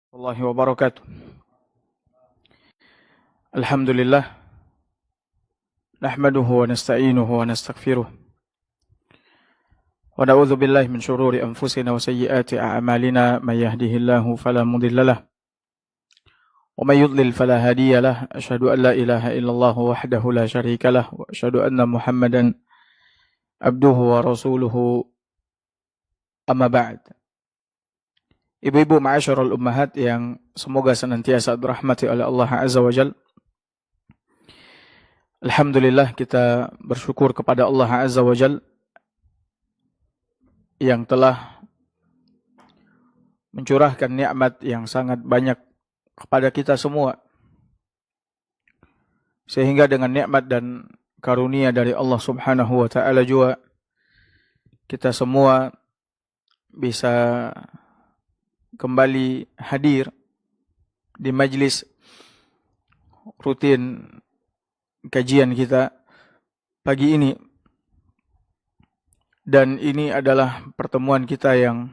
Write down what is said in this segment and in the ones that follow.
Warahmatullahi wabarakatuh. Alhamdulillah. Nahmaduhu wa nasta'inuhu wa nastaghfiruh. Wa na'udzu billahi min syururi anfusina wa sayyiati a'malina. May yahdihillahu fala mudilla lahu wa may yudlil fala hadiya lahu. Asyhadu an la ilaha illallah wahdahu la syarika lahu wa asyhadu anna Muhammadan abduhu wa rasuluhu. Amma ba'd. Ibu-ibu ma'asyarul ummahat yang semoga senantiasa dirahmati oleh Allah Azza wa Jalla. Alhamdulillah, kita bersyukur kepada Allah Azza wa Jalla yang telah mencurahkan nikmat yang sangat banyak kepada kita semua. Sehingga dengan nikmat dan karunia dari Allah Subhanahu wa taala juga kita semua bisa kembali hadir di majlis rutin kajian kita pagi ini. Dan ini adalah pertemuan kita yang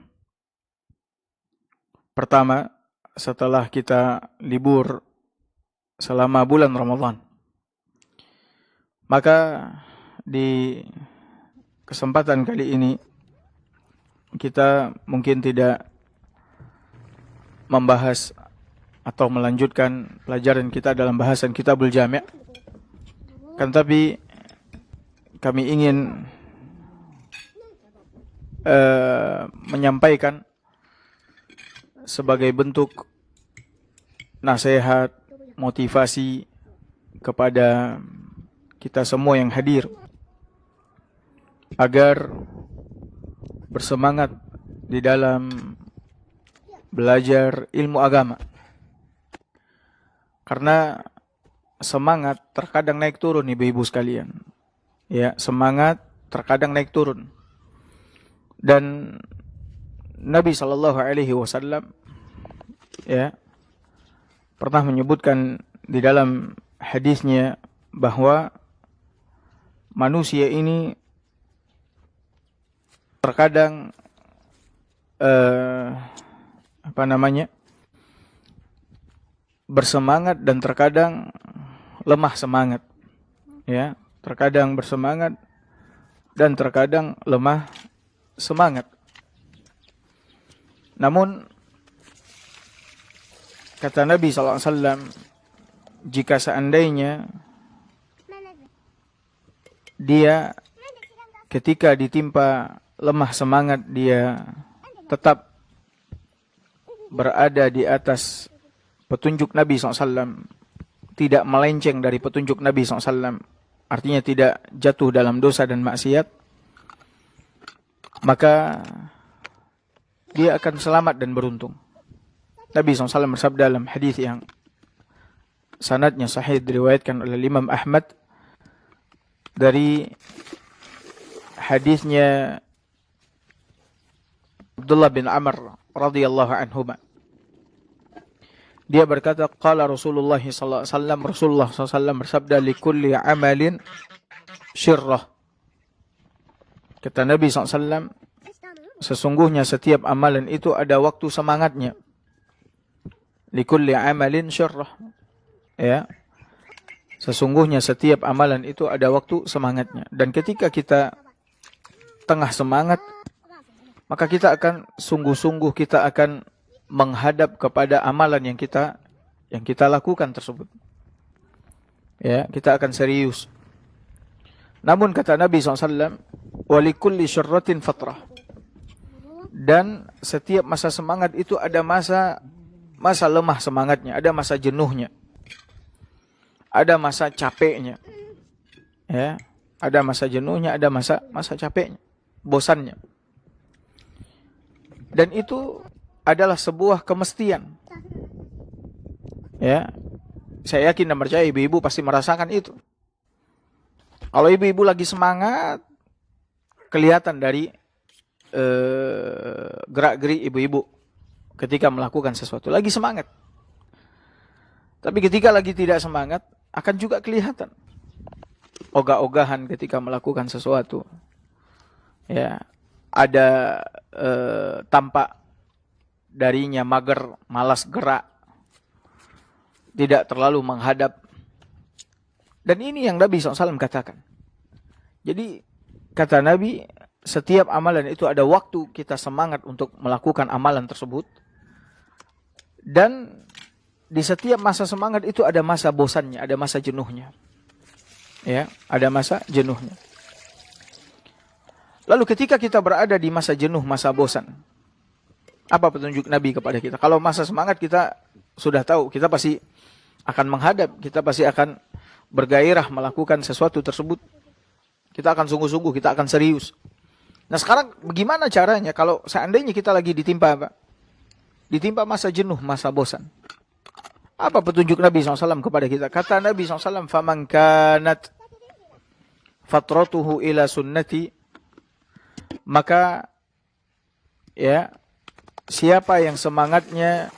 pertama setelah kita libur selama bulan Ramadan. Maka di kesempatan kali ini kita mungkin tidak membahas atau melanjutkan pelajaran kita dalam bahasan Kitabul Jami'. Kan tapi kami ingin menyampaikan sebagai bentuk nasihat, motivasi kepada kita semua yang hadir agar bersemangat di dalam belajar ilmu agama. Karena semangat terkadang naik turun, ibu-ibu sekalian. Ya, semangat terkadang naik turun. Dan Nabi sallallahu alaihi wasallam ya pernah menyebutkan di dalam hadisnya bahwa manusia ini terkadang bersemangat dan terkadang lemah semangat. Ya, terkadang bersemangat dan terkadang lemah semangat. Namun kata Nabi SAW, jika seandainya dia ketika ditimpa lemah semangat, dia tetap berada di atas petunjuk Nabi SAW, tidak melenceng dari petunjuk Nabi SAW, artinya tidak jatuh dalam dosa dan maksiat, maka dia akan selamat dan beruntung. Nabi SAW bersabda dalam hadis yang sanadnya sahih, diriwayatkan oleh Imam Ahmad dari hadisnya Abdullah bin Amr radhiyallahu anhuma. Dia berkata, qala Rasulullah sallallahu alaihi wasallam, Rasulullah SAW bersabda, likulli amalin syirrah. Kata Nabi SAW, sesungguhnya setiap amalan itu ada waktu semangatnya. Likulli amalin syirrah. Ya. Sesungguhnya setiap amalan itu ada waktu semangatnya. Dan ketika kita tengah semangat, maka kita akan sungguh-sungguh, kita akan menghadap kepada amalan yang kita lakukan tersebut. Ya, kita akan serius. Namun kata Nabi SAW, walikulli syarratin fatrah. Dan setiap masa semangat itu ada masa lemah semangatnya, ada masa jenuhnya, ada masa capeknya. Ya, ada masa jenuhnya, ada masa capeknya, bosannya. Dan itu adalah sebuah kemestian. Ya, saya yakin dan percaya ibu-ibu pasti merasakan itu. Kalau ibu-ibu lagi semangat, kelihatan dari gerak-gerik ibu-ibu ketika melakukan sesuatu. Lagi semangat. Tapi ketika lagi tidak semangat, akan juga kelihatan ogah-ogahan ketika melakukan sesuatu. Ya, ada tampak darinya mager, malas gerak, tidak terlalu menghadap. Dan ini yang Nabi SAW katakan. Jadi kata Nabi, setiap amalan itu ada waktu kita semangat untuk melakukan amalan tersebut. Dan di setiap masa semangat itu ada masa bosannya, ada masa jenuhnya. Ya, ada masa jenuhnya. Lalu ketika kita berada di masa jenuh, masa bosan, apa petunjuk Nabi kepada kita? Kalau masa semangat kita sudah tahu, kita pasti akan menghadap, kita pasti akan bergairah melakukan sesuatu tersebut. Kita akan sungguh-sungguh, kita akan serius. Nah sekarang bagaimana caranya kalau seandainya kita lagi ditimpa apa? Ditimpa masa jenuh, masa bosan. Apa petunjuk Nabi SAW kepada kita? Kata Nabi SAW, "Faman kanat fatratuhu ila sunnati," maka ya, siapa yang semangatnya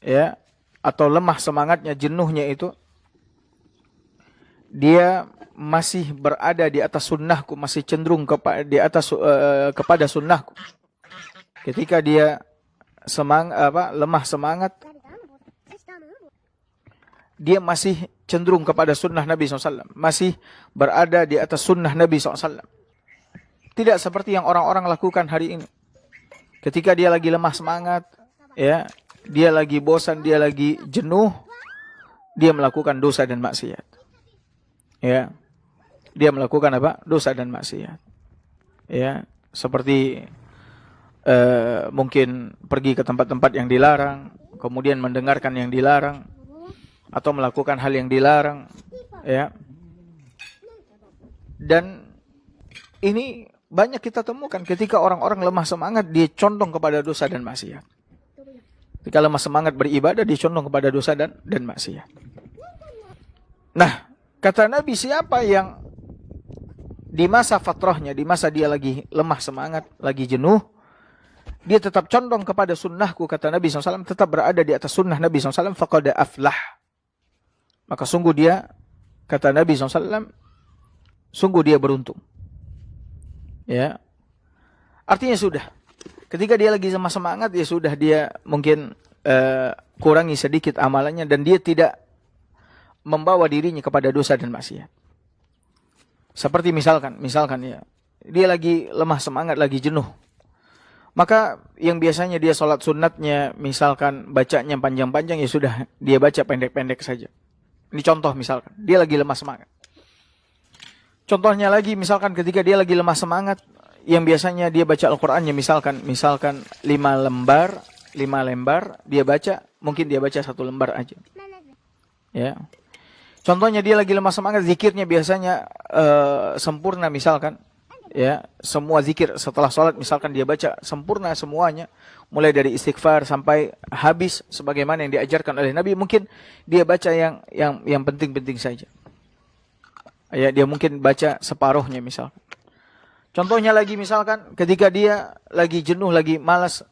ya atau lemah semangatnya, jenuhnya itu, dia masih berada di atas sunnahku, masih cenderung kepada sunnahku. Ketika dia lemah semangat, dia masih cenderung kepada sunnah Nabi SAW, masih berada di atas sunnah Nabi SAW. Tidak seperti yang orang-orang lakukan hari ini. Ketika dia lagi lemah semangat, ya, dia lagi bosan, dia lagi jenuh, dia melakukan dosa dan maksiat. Ya, dia melakukan apa? Dosa dan maksiat. Ya, seperti mungkin pergi ke tempat-tempat yang dilarang, kemudian mendengarkan yang dilarang, atau melakukan hal yang dilarang, ya. Dan ini banyak kita temukan ketika orang-orang lemah semangat, dia condong kepada dosa dan maksiat. Ketika lemah semangat beribadah, dia condong kepada dosa dan maksiat. Nah, kata Nabi, siapa yang di masa fatrahnya, di masa dia lagi lemah semangat, lagi jenuh, dia tetap condong kepada sunnahku, kata Nabi SAW, tetap berada di atas sunnah Nabi SAW, faqad aflah. Maka sungguh dia, kata Nabi SAW, sungguh dia beruntung. Ya, artinya sudah. Ketika dia lagi lemah semangat, ya sudah, dia mungkin kurangi sedikit amalannya, dan dia tidak membawa dirinya kepada dosa dan maksiat. Seperti misalkan ya, dia lagi lemah semangat, lagi jenuh. Maka yang biasanya dia sholat sunatnya, misalkan bacanya panjang-panjang, ya sudah, dia baca pendek-pendek saja. Ini contoh misalkan, dia lagi lemah semangat. Contohnya lagi, misalkan ketika dia lagi lemah semangat, yang biasanya dia baca Al-Qur'annya misalkan 5 lembar, dia baca, mungkin dia baca 1 lembar aja. Ya. Contohnya dia lagi lemah semangat, zikirnya biasanya sempurna misalkan, ya, semua zikir setelah sholat misalkan dia baca sempurna semuanya, mulai dari istighfar sampai habis sebagaimana yang diajarkan oleh Nabi. Mungkin dia baca yang penting-penting saja. Ya, dia mungkin baca separuhnya misalkan. Contohnya lagi misalkan ketika dia lagi jenuh, lagi malas,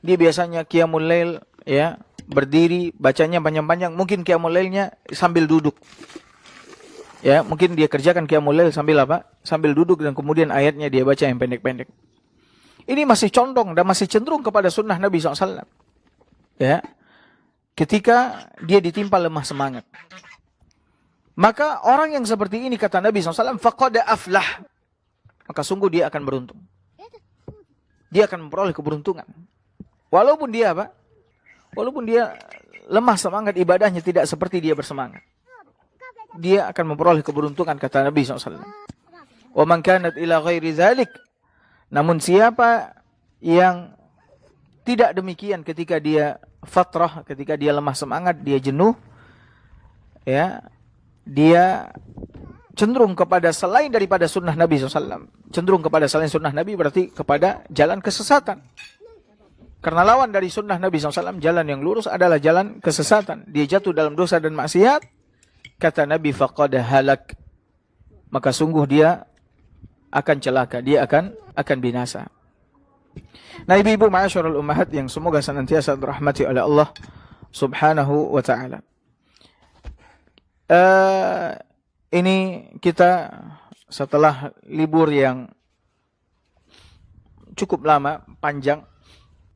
dia biasanya qiyamul lail, ya, berdiri, bacanya panjang-panjang, mungkin qiyamul lailnya sambil duduk. Ya, mungkin dia kerjakan qiyamul lail sambil apa? Sambil duduk, dan kemudian ayatnya dia baca yang pendek-pendek. Ini masih condong dan masih cenderung kepada sunnah Nabi SAW. Ya, ketika dia ditimpa lemah semangat. Maka orang yang seperti ini, kata Nabi SAW, faqad aflah. Maka sungguh dia akan beruntung. Dia akan memperoleh keberuntungan. Walaupun dia apa? Walaupun dia lemah semangat, ibadahnya tidak seperti dia bersemangat. Dia akan memperoleh keberuntungan, kata Nabi SAW. Wa man kanat ila ghairi dzalik. Namun siapa yang tidak demikian, ketika dia fatrah, ketika dia lemah semangat, dia jenuh, ya, dia cenderung kepada selain daripada sunnah Nabi SAW. Cenderung kepada selain sunnah Nabi berarti kepada jalan kesesatan. Karena lawan dari sunnah Nabi SAW, jalan yang lurus adalah jalan kesesatan. Dia jatuh dalam dosa dan maksiat. Kata Nabi, faqad halak. Maka sungguh dia akan celaka, dia akan binasa. Nah, ibu-ibu ma'asyarul ummahat yang semoga senantiasa dirahmati oleh Allah Subhanahu wa ta'ala. Ini kita setelah libur yang cukup lama, panjang,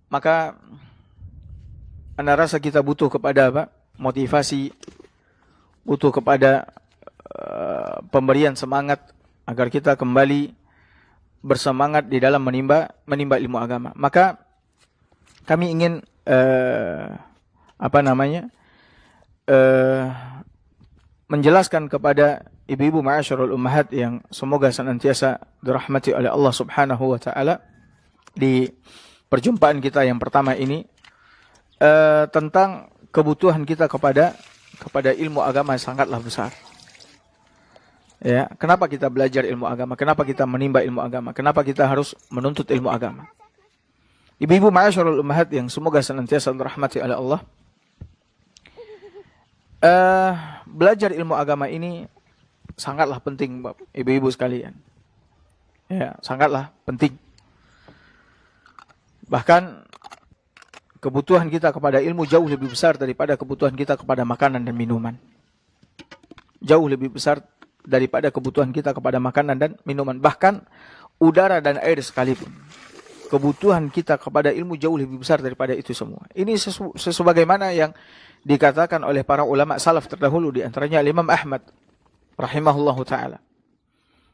Maka Anda rasa kita butuh kepada apa? Motivasi, butuh kepada pemberian semangat agar kita kembali bersemangat di dalam menimba ilmu agama. Maka kami ingin menjelaskan kepada ibu-ibu ma'asyarul ummahat yang semoga senantiasa dirahmati oleh Allah Subhanahu wa taala di perjumpaan kita yang pertama ini tentang kebutuhan kita kepada ilmu agama yang sangatlah besar. Ya, kenapa kita belajar ilmu agama? Kenapa kita menimba ilmu agama? Kenapa kita harus menuntut ilmu agama? Ibu-ibu ma'asyarul ummahat yang semoga senantiasa dirahmati oleh Allah, belajar ilmu agama ini sangatlah penting, ibu-ibu sekalian. Ya, sangatlah penting. Bahkan kebutuhan kita kepada ilmu jauh lebih besar daripada kebutuhan kita kepada makanan dan minuman. Jauh lebih besar daripada kebutuhan kita kepada makanan dan minuman. Bahkan udara dan air sekalipun. Kebutuhan kita kepada ilmu jauh lebih besar daripada itu semua. Ini sebagaimana yang dikatakan oleh para ulama salaf terdahulu, di antaranya Imam Ahmad rahimahullahu taala.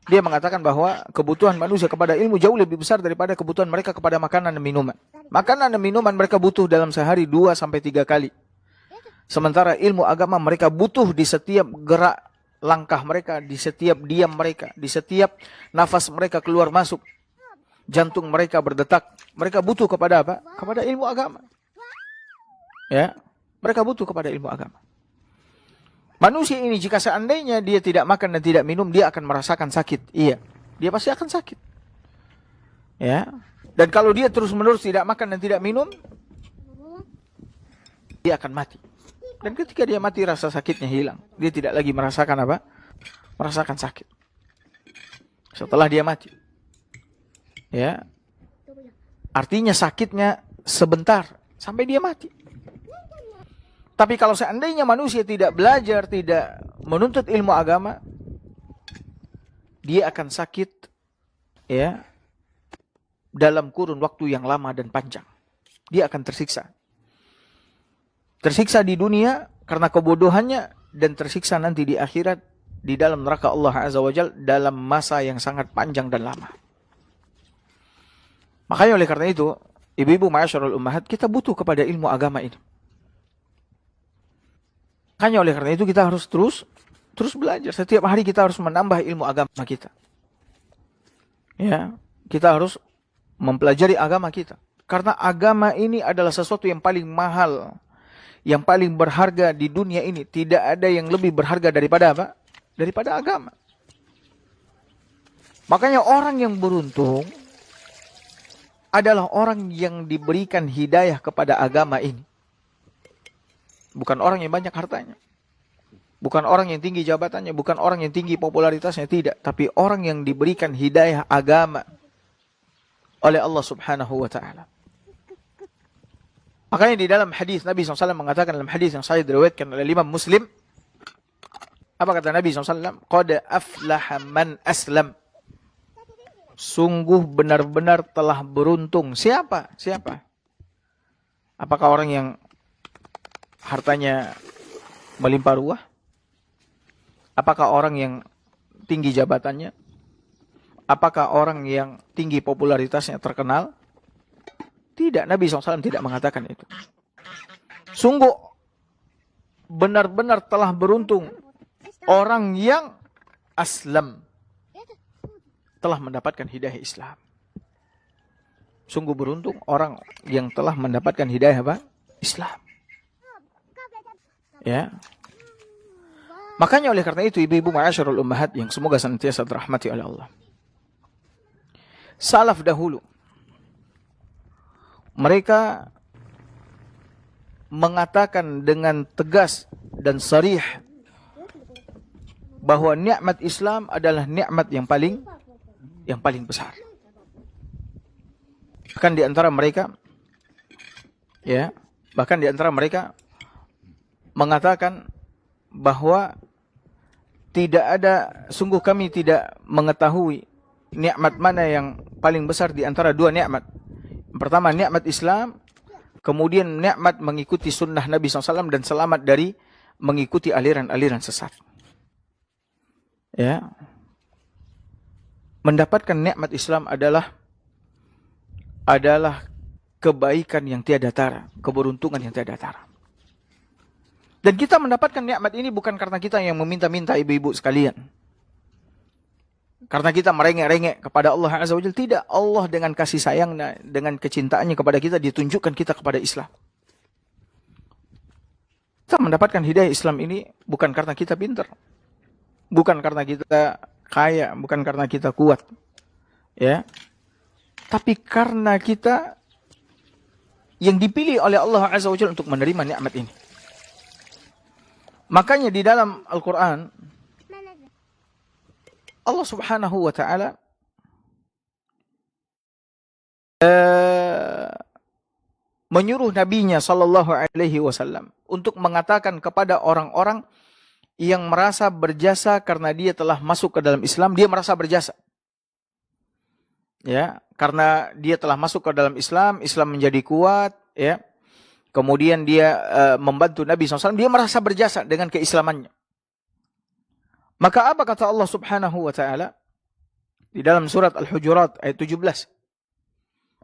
Dia mengatakan bahwa kebutuhan manusia kepada ilmu jauh lebih besar daripada kebutuhan mereka kepada makanan dan minuman. Makanan dan minuman mereka butuh dalam sehari 2-3 kali. Sementara ilmu agama mereka butuh di setiap gerak langkah mereka, di setiap diam mereka, di setiap nafas mereka keluar masuk. Jantung mereka berdetak. Mereka butuh kepada apa? Kepada ilmu agama. Ya, mereka butuh kepada ilmu agama. Manusia ini jika seandainya dia tidak makan dan tidak minum, dia akan merasakan sakit. Iya, dia pasti akan sakit. Ya. Dan kalau dia terus-menerus tidak makan dan tidak minum, dia akan mati. Dan ketika dia mati, rasa sakitnya hilang. Dia tidak lagi merasakan apa? Merasakan sakit. Setelah dia mati. Ya. Artinya sakitnya sebentar sampai dia mati. Tapi kalau seandainya manusia tidak belajar, tidak menuntut ilmu agama, dia akan sakit ya dalam kurun waktu yang lama dan panjang. Dia akan tersiksa. Tersiksa di dunia karena kebodohannya, dan tersiksa nanti di akhirat di dalam neraka Allah Azza wa Jalla dalam masa yang sangat panjang dan lama. Makanya oleh karena itu, ibu-ibu ma'asyarul ummahat, kita butuh kepada ilmu agama ini. Makanya oleh karena itu kita harus terus belajar. Setiap hari kita harus menambah ilmu agama kita. Ya, kita harus mempelajari agama kita. Karena agama ini adalah sesuatu yang paling mahal, yang paling berharga di dunia ini. Tidak ada yang lebih berharga daripada apa? Daripada agama. Makanya orang yang beruntung adalah orang yang diberikan hidayah kepada agama ini. Bukan orang yang banyak hartanya. Bukan orang yang tinggi jabatannya. Bukan orang yang tinggi popularitasnya. Tidak. Tapi orang yang diberikan hidayah agama oleh Allah Subhanahu wa ta'ala. Makanya di dalam hadis Nabi SAW mengatakan, dalam hadis yang sahih diriwayatkan oleh Imam Muslim, apa kata Nabi SAW? Qad aflaha man aslam. Sungguh benar-benar telah beruntung. Siapa? Siapa? Apakah orang yang hartanya melimpah ruah? Apakah orang yang tinggi jabatannya? Apakah orang yang tinggi popularitasnya, terkenal? Tidak, Nabi SAW tidak mengatakan itu. Sungguh benar-benar telah beruntung orang yang aslam, telah mendapatkan hidayah Islam. Sungguh beruntung orang yang telah mendapatkan hidayah apa? Islam. Ya. Makanya oleh karena itu, ibu-ibu ma'asyarul ummahat yang semoga senantiasa dirahmati oleh Allah. Salaf dahulu, mereka mengatakan dengan tegas dan sharih bahwa nikmat Islam adalah nikmat yang paling besar. Bahkan di antara mereka mengatakan bahwa tidak ada, sungguh kami tidak mengetahui nikmat mana yang paling besar di antara dua nikmat. Yang pertama nikmat Islam, kemudian nikmat mengikuti sunnah Nabi SAW dan selamat dari mengikuti aliran-aliran sesat. Ya, mendapatkan nikmat Islam adalah kebaikan yang tiada tara, keberuntungan yang tiada tara. Dan kita mendapatkan nikmat ini bukan karena kita yang meminta-minta, ibu-ibu sekalian. Karena kita merengek-rengek kepada Allah Azza wa Jalla. Tidak, Allah dengan kasih sayangnya, dengan kecintaannya kepada kita, ditunjukkan kita kepada Islam. Kita mendapatkan hidayah Islam ini bukan karena kita pintar, bukan karena kita kaya, bukan karena kita kuat, ya, tapi karena kita yang dipilih oleh Allah Azza wa Jalla untuk menerima nikmat ini. Makanya di dalam Al-Quran Allah Subhanahu wa Ta'ala menyuruh nabinya sallallahu alaihi wasallam untuk mengatakan kepada orang-orang yang merasa berjasa karena dia telah masuk ke dalam Islam, dia merasa berjasa. Ya, karena dia telah masuk ke dalam Islam, Islam menjadi kuat, ya. Kemudian dia membantu Nabi SAW, dia merasa berjasa dengan keislamannya. Maka apa kata Allah Subhanahu wa Ta'ala di dalam surat Al-Hujurat ayat 17?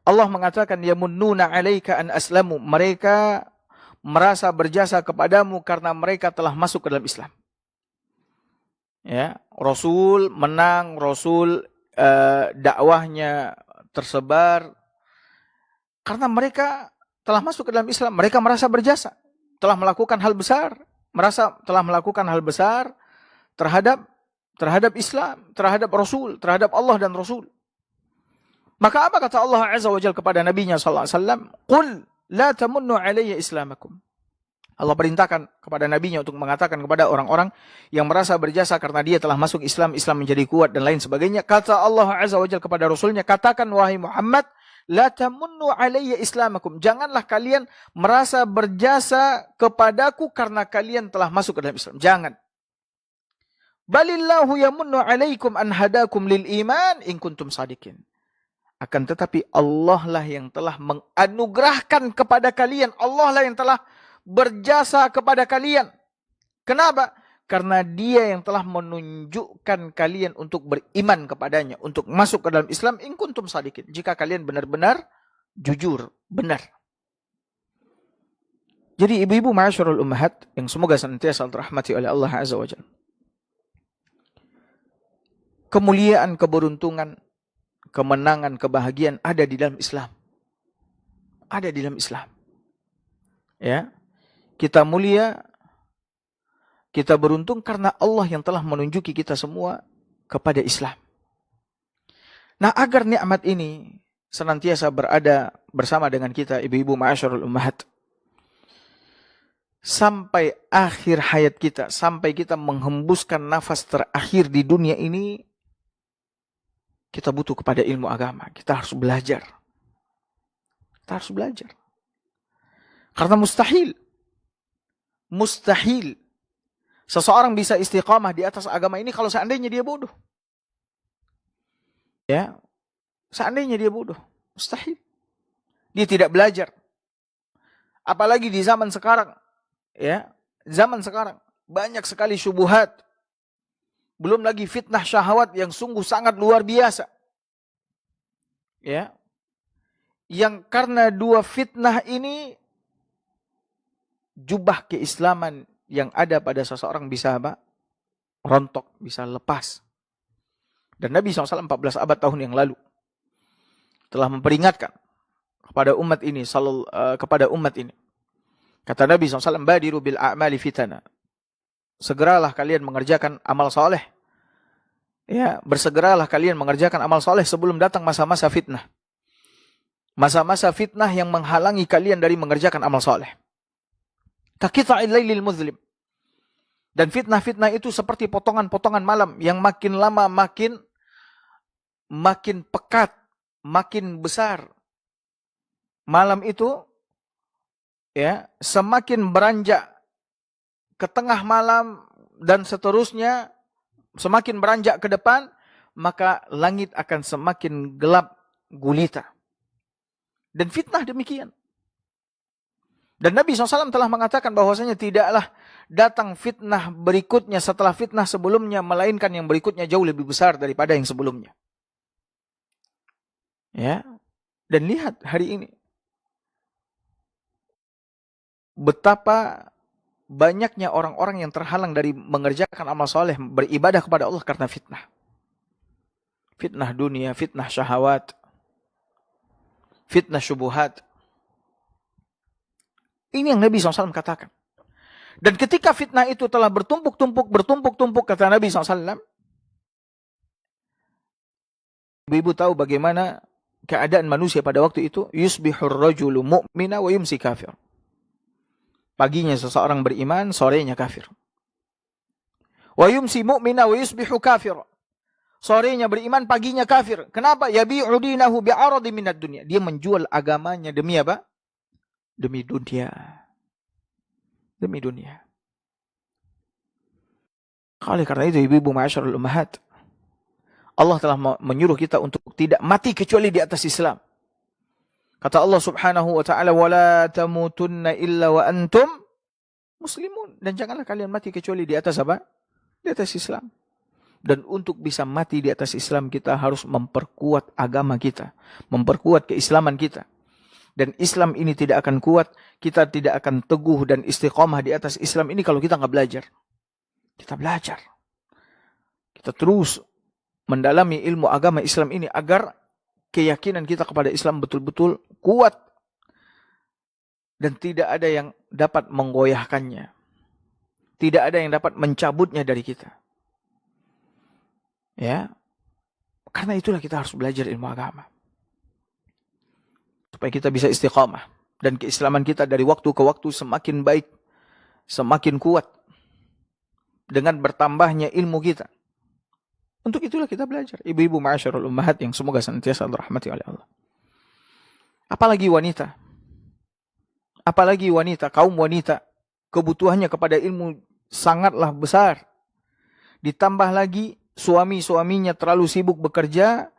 Allah mengatakan, yamunnuna 'alaika an aslamu, mereka merasa berjasa kepadamu karena mereka telah masuk ke dalam Islam. Ya, Rasul menang, Rasul dakwahnya tersebar karena mereka telah masuk ke dalam Islam. Mereka merasa berjasa, telah melakukan hal besar, telah melakukan hal besar terhadap Islam, terhadap Rasul, terhadap Allah dan Rasul. Maka apa kata Allah Azza wa Jalla kepada Nabi-Nya sallallahu alaihi wasallam? Qul la tamunnu alayya islamakum. Allah perintahkan kepada Nabi-Nya untuk mengatakan kepada orang-orang yang merasa berjasa karena dia telah masuk Islam, Islam menjadi kuat dan lain sebagainya. Kata Allah Azza wa Jalla kepada Rasulnya, katakan wahai Muhammad, la tamunnu alayya islamakum. Janganlah kalian merasa berjasa kepadaku karena kalian telah masuk ke dalam Islam. Jangan. Balillahu yamunnu alaikum an hadakum lil iman in kuntum sadiqin. Akan tetapi Allah lah yang telah menganugerahkan kepada kalian. Allah lah yang telah berjasa kepada kalian. Kenapa? Karena dia yang telah menunjukkan kalian untuk beriman kepadanya, untuk masuk ke dalam Islam in kuntum sadiqin. Jika kalian benar-benar jujur, benar. Jadi ibu-ibu ma'asyarul ummahat yang semoga senantiasa dirahmati oleh Allah Azza wa Jalla. Kemuliaan, keberuntungan, kemenangan, kebahagiaan ada di dalam Islam. Ada di dalam Islam. Ya. Kita mulia, kita beruntung karena Allah yang telah menunjuki kita semua kepada Islam. Nah, agar nikmat ini senantiasa berada bersama dengan kita, ibu-ibu ma'asyarul ummahat, sampai akhir hayat kita, sampai kita menghembuskan nafas terakhir di dunia ini, kita butuh kepada ilmu agama. Kita harus belajar. Kita harus belajar. Karena mustahil seseorang bisa istiqamah di atas agama ini kalau seandainya dia bodoh. Ya, seandainya dia bodoh, mustahil. Dia tidak belajar. Apalagi di zaman sekarang, ya, zaman sekarang banyak sekali syubhat. Belum lagi fitnah syahwat yang sungguh sangat luar biasa. Ya. Yang karena dua fitnah ini, jubah keislaman yang ada pada seseorang bisa apa? Rontok, bisa lepas. Dan Nabi SAW 14 abad tahun yang lalu telah memperingatkan kepada umat ini, Kata Nabi SAW, badiru bil a'mali fitana. Segeralah kalian mengerjakan amal soleh. Ya, bersegeralah kalian mengerjakan amal soleh sebelum datang masa-masa fitnah. Masa-masa fitnah yang menghalangi kalian dari mengerjakan amal soleh. Kaqita'il lailil muzlim. Dan fitnah-fitnah itu seperti potongan-potongan malam yang makin lama makin pekat, makin besar. Malam itu, ya, semakin beranjak ke tengah malam dan seterusnya, semakin beranjak ke depan, maka langit akan semakin gelap gulita. Dan fitnah demikian. Dan Nabi SAW telah mengatakan bahwasanya tidaklah datang fitnah berikutnya setelah fitnah sebelumnya, melainkan yang berikutnya jauh lebih besar daripada yang sebelumnya. Ya. Dan lihat hari ini betapa banyaknya orang-orang yang terhalang dari mengerjakan amal soleh, beribadah kepada Allah karena fitnah. Fitnah dunia, fitnah syahwat, fitnah syubuhat. Ini yang Nabi SAW katakan. Dan ketika fitnah itu telah bertumpuk-tumpuk, kata Nabi SAW, ibu tahu bagaimana keadaan manusia pada waktu itu? Yusbihur rajulu mu'mina wa yumsi kafir. Paginya seseorang beriman, sorenya kafir. Wa yumsi mu'mina wa yusbihu kafir. Sorenya beriman, paginya kafir. Kenapa? Yabi'u dinahu bi'aradi minad dunya. Dia menjual agamanya demi apa? Demi dunia. Demi dunia. Oleh karena itu, ibu-ibu ma'asyarul ummahat, Allah telah menyuruh kita untuk tidak mati kecuali di atas Islam. Kata Allah Subhanahu wa ta'ala, "Wala tamutunna illa wa antum muslimun." Dan janganlah kalian mati kecuali di atas apa? Di atas Islam. Dan untuk bisa mati di atas Islam, kita harus memperkuat agama kita, memperkuat keislaman kita. Dan Islam ini tidak akan kuat, kita tidak akan teguh dan istiqomah di atas Islam ini kalau kita nggak belajar. Kita belajar. Kita terus mendalami ilmu agama Islam ini agar keyakinan kita kepada Islam betul-betul kuat. Dan tidak ada yang dapat menggoyahkannya. Tidak ada yang dapat mencabutnya dari kita. Ya. Karena itulah kita harus belajar ilmu agama. Supaya kita bisa istiqamah. Dan keislaman kita dari waktu ke waktu semakin baik. Semakin kuat. Dengan bertambahnya ilmu kita. Untuk itulah kita belajar. Ibu-ibu ma'asyarul ummahat yang semoga senantiasa dirahmati oleh Allah. Apalagi wanita. Apalagi wanita, kaum wanita. Kebutuhannya kepada ilmu sangatlah besar. Ditambah lagi suami-suaminya terlalu sibuk bekerja,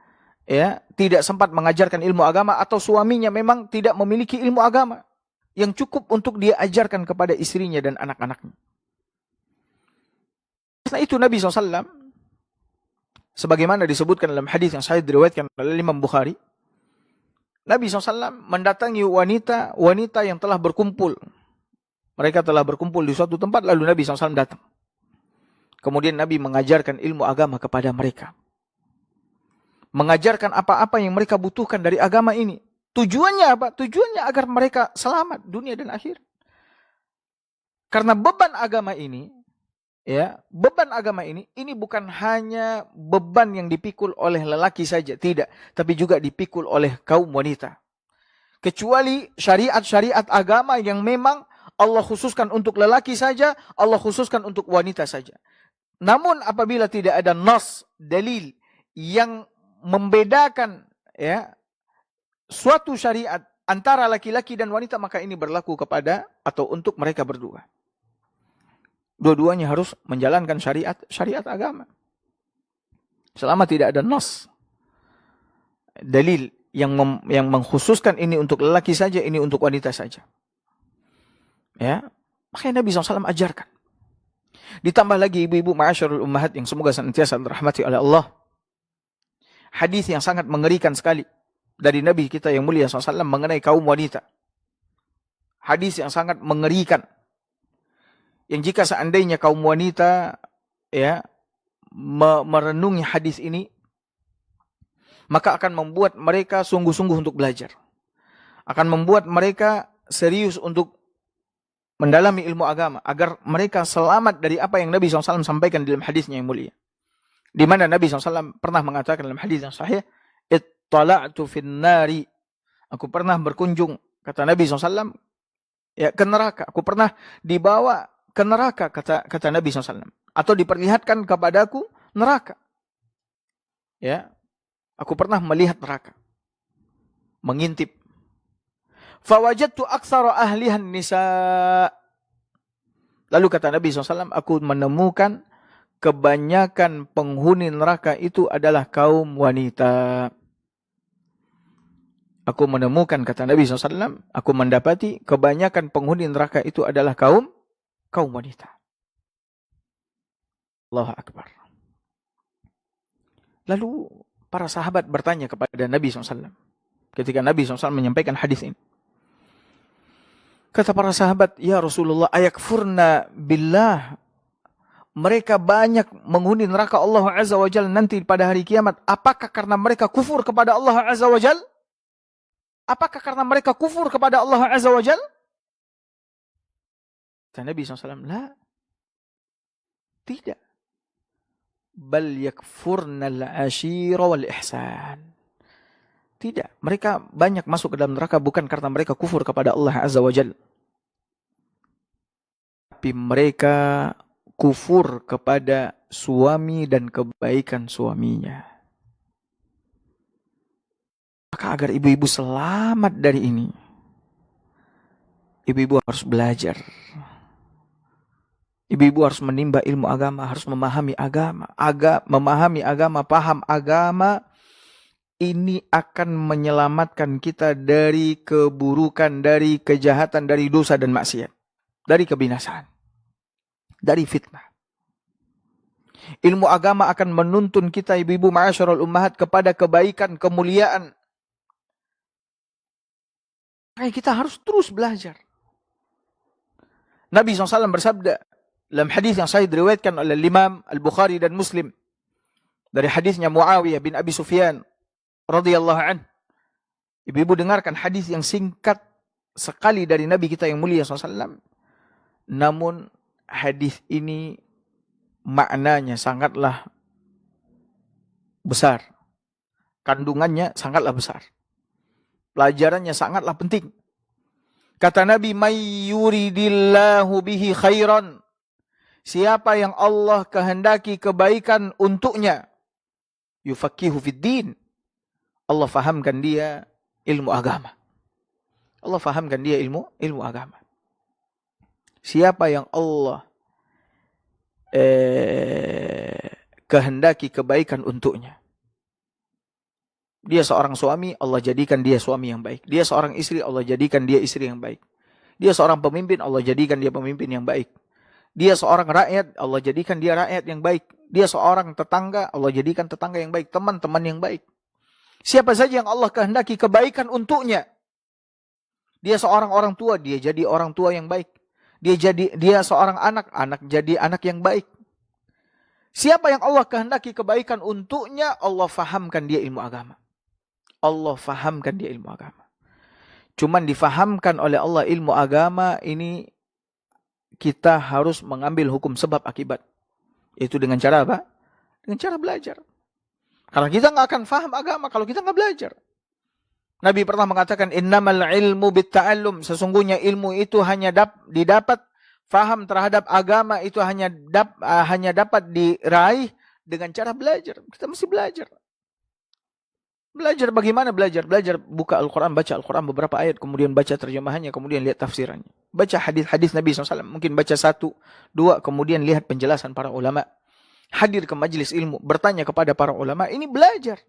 ya, tidak sempat mengajarkan ilmu agama, atau suaminya memang tidak memiliki ilmu agama yang cukup untuk dia ajarkan kepada istrinya dan anak-anaknya. Karena itu Nabi SAW, sebagaimana disebutkan dalam hadis yang sahih diriwayatkan oleh Imam Bukhari, Nabi SAW mendatangi wanita yang telah berkumpul. Mereka telah berkumpul di suatu tempat, lalu Nabi SAW datang. Kemudian Nabi mengajarkan ilmu agama kepada mereka. Mengajarkan apa-apa yang mereka butuhkan dari agama ini. Tujuannya apa? Tujuannya agar mereka selamat dunia dan akhir. Karena beban agama ini, ya, beban agama ini bukan hanya beban yang dipikul oleh lelaki saja, tidak, tapi juga dipikul oleh kaum wanita. Kecuali syariat-syariat agama yang memang Allah khususkan untuk lelaki saja, Allah khususkan untuk wanita saja. Namun apabila tidak ada nas, dalil yang membedakan, ya, suatu syariat antara laki-laki dan wanita, maka ini berlaku kepada atau untuk mereka berdua. Dua-duanya harus menjalankan syariat agama. Selama tidak ada nas, dalil yang mengkhususkan ini untuk lelaki saja, ini untuk wanita saja. Ya, makanya Nabi SAW ajarkan. Ditambah lagi ibu-ibu ma'asyarul ummahat yang semoga senantiasa dirahmati oleh Allah. Hadis yang sangat mengerikan sekali dari Nabi kita yang mulia SAW mengenai kaum wanita. Hadis yang sangat mengerikan. Yang jika seandainya kaum wanita, ya, merenungi hadis ini, maka akan membuat mereka sungguh-sungguh untuk belajar. Akan membuat mereka serius untuk mendalami ilmu agama, agar mereka selamat dari apa yang Nabi SAW sampaikan dalam hadisnya yang mulia. Di mana Nabi SAW pernah mengatakan dalam hadis yang sahih, "Ittala'tu fin nari." Aku pernah berkunjung, kata Nabi SAW, ya, ke neraka. Aku pernah dibawa ke neraka, kata Nabi SAW. Atau diperlihatkan kepadaku neraka. Ya, aku pernah melihat neraka. Mengintip. Fawajadtu aktsara ahlihan nisa. Lalu kata Nabi SAW, aku menemukan kebanyakan penghuni neraka itu adalah kaum wanita. Aku menemukan, kata Nabi SAW, aku mendapati kebanyakan penghuni neraka itu adalah kaum wanita. Allahu Akbar. Lalu para sahabat bertanya kepada Nabi SAW. Ketika Nabi SAW menyampaikan hadis ini. Kata para sahabat, ya Rasulullah, ayakfurna billah. Mereka banyak menghuni neraka Allah Azza wa Jal nanti pada hari kiamat. Apakah karena mereka kufur kepada Allah Azza wa Jal? Apakah karena mereka kufur kepada Allah Azza wa Jal? Kata Nabi SAW, la. Tidak. Bal yakfurnal ashira wal ihsan. Tidak. Mereka banyak masuk ke dalam neraka bukan karena mereka kufur kepada Allah Azza wa Jal. Tapi mereka kufur kepada suami dan kebaikan suaminya. Maka agar ibu-ibu selamat dari ini, ibu-ibu harus belajar. Ibu-ibu harus menimba ilmu agama, harus memahami agama. Memahami agama, paham agama, ini akan menyelamatkan kita dari keburukan, dari kejahatan, dari dosa dan maksiat. Dari kebinasaan. Dari fitnah. Ilmu agama akan menuntun kita, ibu-ibu ma'asyarul ummahat, kepada kebaikan, kemuliaan. Makanya kita harus terus belajar. Nabi SAW bersabda dalam hadis yang sahih diriwayatkan oleh Imam Al-Bukhari dan Muslim dari hadisnya Muawiyah bin Abi Sufyan radhiyallahu anhu. Ibu-ibu dengarkan hadis yang singkat sekali dari Nabi kita yang mulia SAW. Namun hadis ini maknanya sangatlah besar. Kandungannya sangatlah besar. Pelajarannya sangatlah penting. Kata Nabi, "May yuridillahu bihi khairan." Siapa yang Allah kehendaki kebaikan untuknya, yufaqihu fid din. Allah fahamkan dia ilmu agama. Allah fahamkan dia ilmu agama. Siapa yang Allah kehendaki kebaikan untuknya. Dia seorang suami, Allah jadikan dia suami yang baik. Dia seorang istri, Allah jadikan dia istri yang baik. Dia seorang pemimpin, Allah jadikan dia pemimpin yang baik. Dia seorang rakyat, Allah jadikan dia rakyat yang baik. Dia seorang tetangga, Allah jadikan tetangga yang baik. Teman-teman yang baik. Siapa saja yang Allah kehendaki kebaikan untuknya. Dia seorang orang tua, dia jadi orang tua yang baik. Dia seorang anak jadi anak yang baik. Siapa yang Allah kehendaki kebaikan untuknya, Allah fahamkan dia ilmu agama. Allah fahamkan dia ilmu agama. Cuman difahamkan oleh Allah ilmu agama ini, kita harus mengambil hukum sebab akibat. Itu dengan cara apa? Dengan cara belajar. Karena kita nggak akan faham agama kalau kita nggak belajar. Nabi pernah mengatakan, innamal ilmu bitta'allum. Sesungguhnya ilmu itu hanya didapat, faham terhadap agama itu hanya dapat diraih dengan cara belajar. Kita mesti belajar. Belajar bagaimana belajar? Belajar buka Al-Quran, baca Al-Quran beberapa ayat, kemudian baca terjemahannya, kemudian lihat tafsirannya. Baca hadis-hadis Nabi SAW, mungkin baca 1, 2, kemudian lihat penjelasan para ulama. Hadir ke majelis ilmu, bertanya kepada para ulama, ini belajar.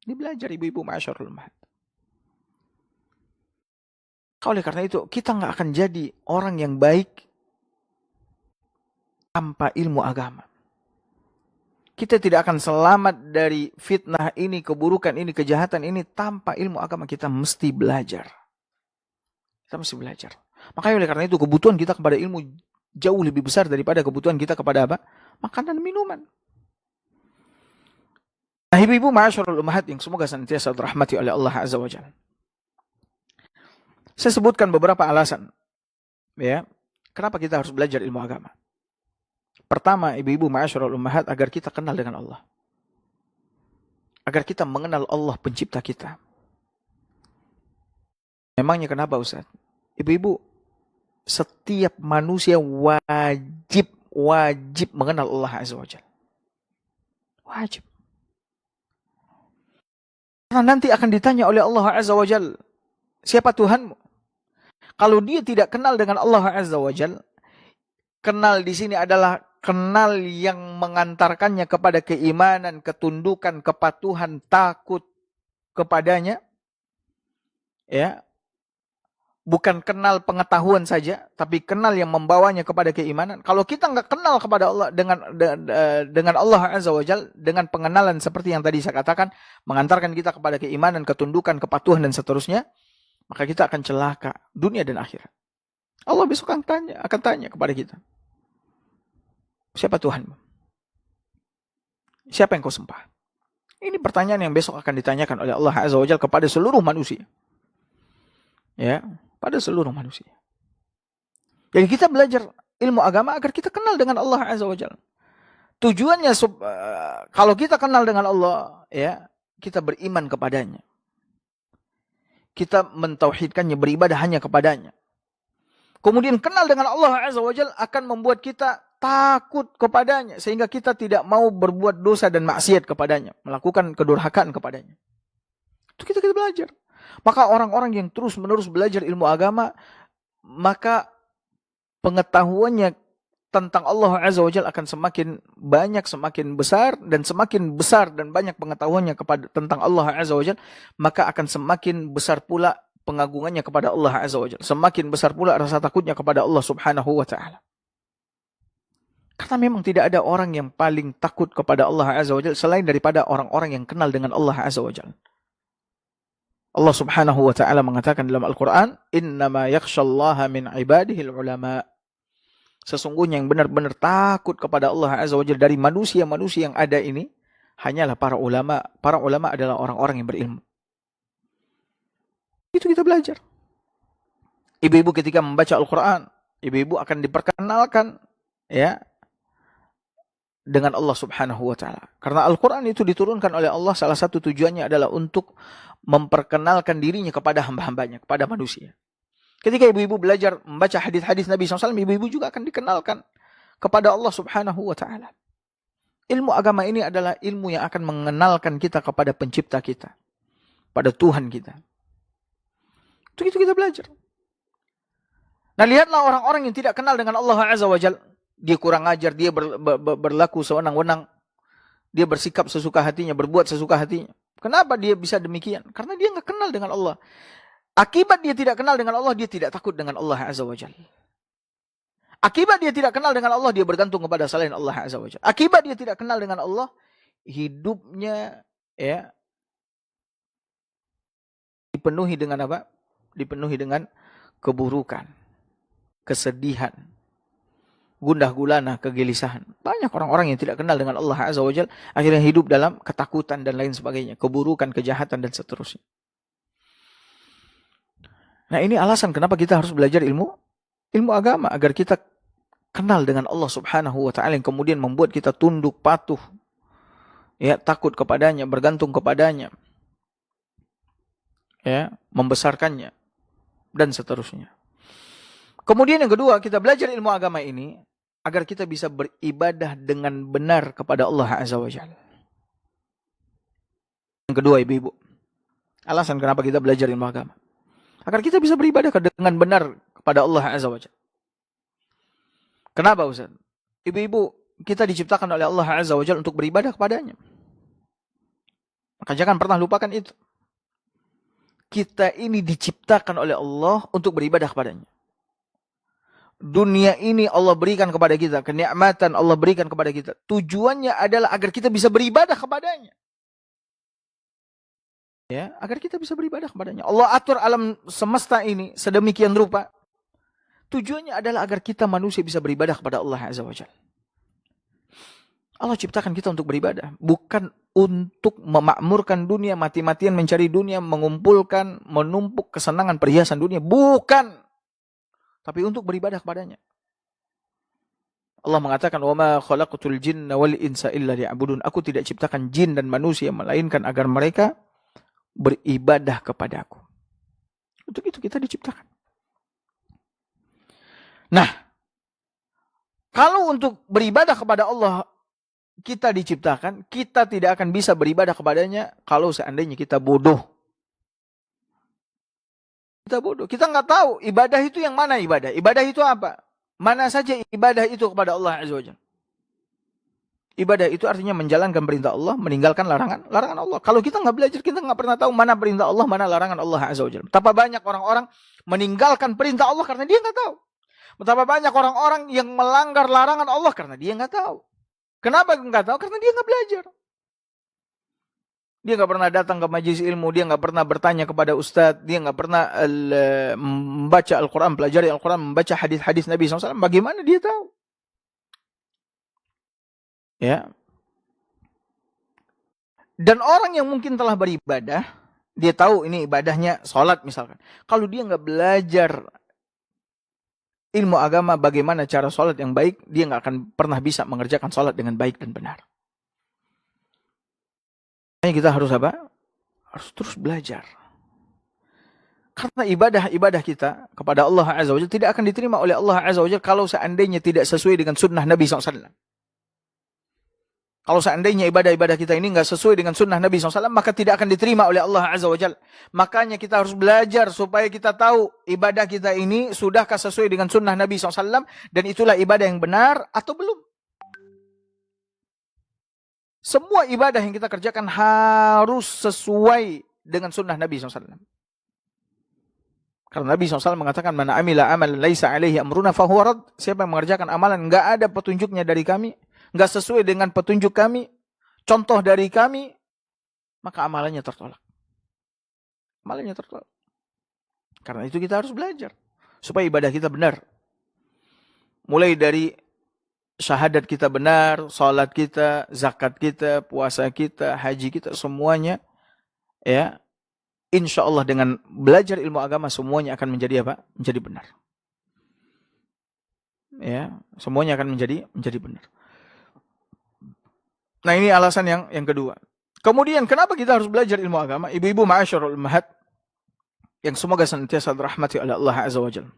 Ini belajar ibu-ibu ma'asyarul ummahat. Oleh karena itu, kita nggak akan jadi orang yang baik tanpa ilmu agama. Kita tidak akan selamat dari fitnah ini, keburukan ini, kejahatan ini tanpa ilmu agama. Kita mesti belajar. Kita mesti belajar. Makanya oleh karena itu kebutuhan kita kepada ilmu jauh lebih besar daripada kebutuhan kita kepada apa? Makanan dan minuman. Nah, ibu-ibu ma'asyarul ummahat yang semoga senantiasa dirahmati oleh Allah Azza wa Jalla. Saya sebutkan beberapa alasan. Ya, kenapa kita harus belajar ilmu agama? Pertama, ibu-ibu ma'asyarul ummahat, agar kita kenal dengan Allah. Agar kita mengenal Allah pencipta kita. Memangnya kenapa Ustaz? Ibu-ibu, setiap manusia wajib mengenal Allah Azza wa Jalla. Wajib. Karena nanti akan ditanya oleh Allah Azza wa Jalla, siapa Tuhanmu? Kalau dia tidak kenal dengan Allah Azza wa Jalla, kenal di sini adalah kenal yang mengantarkannya kepada keimanan, ketundukan, kepatuhan, takut kepadanya. ya, bukan kenal pengetahuan saja, tapi kenal yang membawanya kepada keimanan. Kalau kita nggak kenal kepada Allah dengan Allah Azza wa Jalla, dengan pengenalan seperti yang tadi saya katakan, mengantarkan kita kepada keimanan, ketundukan, kepatuhan dan seterusnya, maka kita akan celaka dunia dan akhirat. Allah besok akan tanya kepada kita, siapa Tuhanmu? Siapa yang kau sembah? Ini pertanyaan yang besok akan ditanyakan oleh Allah Azza wa Jalla kepada seluruh manusia. Ya, pada seluruh manusia. Jadi kita belajar ilmu agama agar kita kenal dengan Allah Azza wa Jalla. Tujuannya kalau kita kenal dengan Allah, ya, kita beriman kepadanya. Kita mentauhidkannya, beribadah hanya kepadanya. Kemudian kenal dengan Allah Azza wa Jalla akan membuat kita takut kepadanya, sehingga kita tidak mau berbuat dosa dan maksiat kepadanya, melakukan kedurhakaan kepadanya. Itu kita belajar. Maka orang-orang yang terus-menerus belajar ilmu agama, maka pengetahuannya tentang Allah Azza wa Jalla akan semakin banyak, semakin besar, dan semakin besar dan banyak pengetahuannya tentang Allah Azza wa Jalla, maka akan semakin besar pula pengagungannya kepada Allah Azza wa Jalla. Semakin besar pula rasa takutnya kepada Allah Subhanahu wa Ta'ala. Karena memang tidak ada orang yang paling takut kepada Allah Azza wa Jalla selain daripada orang-orang yang kenal dengan Allah Azza wa Jalla. Allah Subhanahu wa Ta'ala mengatakan dalam Al-Quran, innama yakhshallaha min ibadihil ulama. Sesungguhnya yang benar-benar takut kepada Allah Azza wa Jalla dari manusia-manusia yang ada ini hanyalah para ulama. Para ulama adalah orang-orang yang berilmu. Itu kita belajar. Ibu-ibu ketika membaca Al-Quran, ibu-ibu akan diperkenalkan, ya, dengan Allah Subhanahu wa Ta'ala. Karena Al-Quran itu diturunkan oleh Allah, salah satu tujuannya adalah untuk memperkenalkan dirinya kepada hamba-hambanya, kepada manusia. Ketika ibu-ibu belajar membaca hadis-hadis Nabi SAW, ibu-ibu juga akan dikenalkan kepada Allah Subhanahu wa Ta'ala. Ilmu agama ini adalah ilmu yang akan mengenalkan kita kepada pencipta kita, pada Tuhan kita. Itu kita belajar. Nah, lihatlah orang-orang yang tidak kenal dengan Allah Azza wa Jalla. Dia kurang ajar, dia berlaku sewenang-wenang, dia bersikap sesuka hatinya, berbuat sesuka hatinya. Kenapa dia bisa demikian? Karena dia nggak kenal dengan Allah. Akibat dia tidak kenal dengan Allah, dia tidak takut dengan Allah Azza wa Jalla. Akibat dia tidak kenal dengan Allah, dia bergantung kepada selain Allah Azza wa Jalla. Akibat dia tidak kenal dengan Allah, hidupnya, ya, dipenuhi dengan apa? Dipenuhi dengan keburukan, kesedihan, gundah gulana, kegelisahan. Banyak orang-orang yang tidak kenal dengan Allah Azza wa Jalla, akhirnya hidup dalam ketakutan dan lain sebagainya, keburukan, kejahatan dan seterusnya. Nah, ini alasan kenapa kita harus belajar ilmu agama, agar kita kenal dengan Allah Subhanahu wa Ta'ala, yang kemudian membuat kita tunduk, patuh, ya, takut kepadanya, bergantung kepadanya, ya, membesarkannya dan seterusnya. Kemudian yang kedua, kita belajar ilmu agama ini agar kita bisa beribadah dengan benar kepada Allah Azza wa Jalla. Yang kedua, ibu-ibu, alasan kenapa kita belajar ilmu agama, agar kita bisa beribadah dengan benar kepada Allah Azza wa Jalla. Kenapa, Ustaz? Ibu-ibu, kita diciptakan oleh Allah Azza wa Jalla untuk beribadah kepadanya. Maka jangan pernah lupakan itu. Kita ini diciptakan oleh Allah untuk beribadah kepadanya. Dunia ini Allah berikan kepada kita, kenikmatan Allah berikan kepada kita. Tujuannya adalah agar kita bisa beribadah kepadanya. Ya, agar kita bisa beribadah kepadanya. Allah atur alam semesta ini sedemikian rupa. Tujuannya adalah agar kita manusia bisa beribadah kepada Allah Azza wa Jalla. Allah ciptakan kita untuk beribadah, bukan untuk memakmurkan dunia, mati-matian mencari dunia, mengumpulkan, menumpuk kesenangan perhiasan dunia, bukan. Tapi untuk beribadah kepadanya. Allah mengatakan, "Wa ma khalaqtul jinna wal insa illa liya'budun." Aku tidak ciptakan jin dan manusia melainkan agar mereka beribadah kepadaku. Untuk itu kita diciptakan. Nah, kalau untuk beribadah kepada Allah kita diciptakan, kita tidak akan bisa beribadah kepadanya kalau seandainya kita bodoh. Kita bodoh. Kita nggak tahu ibadah itu yang mana ibadah. Ibadah itu apa? Mana saja ibadah itu kepada Allah Azza wa Jalla. Ibadah itu artinya menjalankan perintah Allah, meninggalkan larangan Allah. Kalau kita nggak belajar, kita nggak pernah tahu mana perintah Allah, mana larangan Allah Azza wa Jalla. Betapa banyak orang-orang meninggalkan perintah Allah karena dia nggak tahu. Betapa banyak orang-orang yang melanggar larangan Allah karena dia nggak tahu. Kenapa nggak tahu? Karena dia nggak belajar. Dia nggak pernah datang ke majelis ilmu, dia nggak pernah bertanya kepada ustadz, dia nggak pernah membaca Al-Quran, pelajari Al-Quran, membaca hadis-hadis Nabi SAW. Bagaimana dia tahu? Ya. Dan orang yang mungkin telah beribadah, dia tahu ini ibadahnya sholat misalkan. Kalau dia nggak belajar ilmu agama bagaimana cara sholat yang baik, dia nggak akan pernah bisa mengerjakan sholat dengan baik dan benar. Kita harus apa? Harus terus belajar. Karena ibadah-ibadah kita kepada Allah Azza wa Jalla tidak akan diterima oleh Allah Azza wa Jalla kalau seandainya tidak sesuai dengan sunnah Nabi SAW. Kalau seandainya ibadah-ibadah kita ini nggak sesuai dengan sunnah Nabi SAW, maka tidak akan diterima oleh Allah Azza wa Jalla. Makanya kita harus belajar supaya kita tahu ibadah kita ini sudahkah sesuai dengan sunnah Nabi SAW, dan itulah ibadah yang benar atau belum. Semua ibadah yang kita kerjakan harus sesuai dengan sunnah Nabi SAW. Karena Nabi SAW mengatakan, "Man amila amalan laisa alaihi amruna fahuwa rad." Siapa yang mengerjakan amalan nggak ada petunjuknya dari kami, nggak sesuai dengan petunjuk kami, contoh dari kami, maka amalannya tertolak. Amalannya tertolak. Karena itu kita harus belajar supaya ibadah kita benar. Mulai dari syahadat kita benar, salat kita, zakat kita, puasa kita, haji kita, semuanya ya, insya Allah dengan belajar ilmu agama semuanya akan menjadi apa? Menjadi benar. Ya, semuanya akan menjadi benar. Nah, ini alasan yang kedua. Kemudian kenapa kita harus belajar ilmu agama? Ibu-ibu ma'asyarul ummahat yang semoga senantiasa dirahmati oleh Allah Azza wa Jalla.